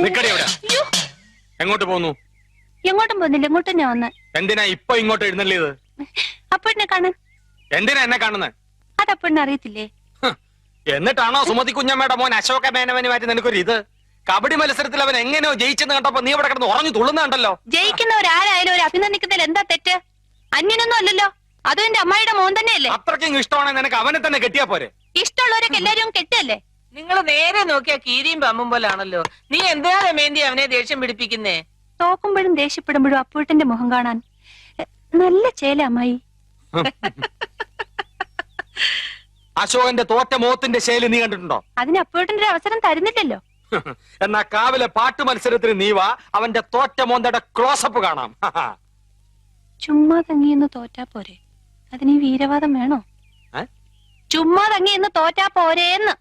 നിക്കടി അവിടെ. എങ്ങോട്ട് പോന്നു? എങ്ങോട്ടും പോകുന്നില്ല, ഇങ്ങോട്ടും ഞാൻ വന്ന്. എന്തിനാ ഇപ്പൊ ഇങ്ങോട്ട് എഴുന്നള്ളിയത്? അപ്പോഴിനെ കാണാൻ. എന്തിനാ എന്നെ കാണുന്നത്? അത് അപ്പോഴിനെ അറിയത്തില്ലേ? എന്നിട്ടാണോ സുമതി കുഞ്ഞമ്മയുടെ മോൻ അശോക മേനവനുമായിട്ട് നിനക്കൊരു ഇത്? കബഡി മത്സരത്തിൽ അവൻ എങ്ങനെയോ ജയിച്ചെന്ന് കണ്ടപ്പോ നീ ഇവിടെ കിടന്ന് ഉറഞ്ഞു തുള്ളുന്നുണ്ടല്ലോ. ജയിക്കുന്നവരാരായാലും ഒരു അഭിനന്ദിക്കുന്നതിൽ എന്താ തെറ്റ്? അന്യനൊന്നും അല്ലല്ലോ, അതും എന്റെ അമ്മായിയുടെ മോൻ തന്നെയല്ലേ. അത്രയ്ക്കും ഇഷ്ടമാണെങ്കിൽ നിനക്ക് അവനെ തന്നെ കെട്ടിയാ പോരെ? ഇഷ്ടമുള്ളവരൊക്കെ എല്ലാരും കെട്ടല്ലേ? നിങ്ങൾ നേരെ നോക്കിയാ കീരിയും പമ്പും പോലാണല്ലോ. നീ എന്താ രമേന്തി അവനെ ദേഷ്യം പിടിപ്പിക്കുന്നേ? തോക്കുമ്പോഴും ദേഷ്യപ്പെടുമ്പോഴും അപ്പൂട്ടന്റെ മുഖം കാണാൻ നല്ല ചേല അമ്മായി. അശോകന്റെ തോറ്റ മോത്തിന്റെ ശൈലി നീ കണ്ടിട്ടുണ്ടോ? അതിന് അപ്പൂട്ടന്റെ ഒരു അവസരം തരുന്നില്ലല്ലോ. എന്നാ കാവിലെ പാട്ട് മത്സരത്തിന് നീ വാ, അവന്റെ തോറ്റ മോന്തയുടെ ക്ലോസപ്പ് കാണാം. ചുമ്മാ തങ്ങിയെന്ന് തോറ്റാ പോരെ, അതിന് ഈ വീരവാദം വേണോ? ചുമ്മാ തങ്ങിയെന്ന് തോറ്റാ പോരേന്ന്.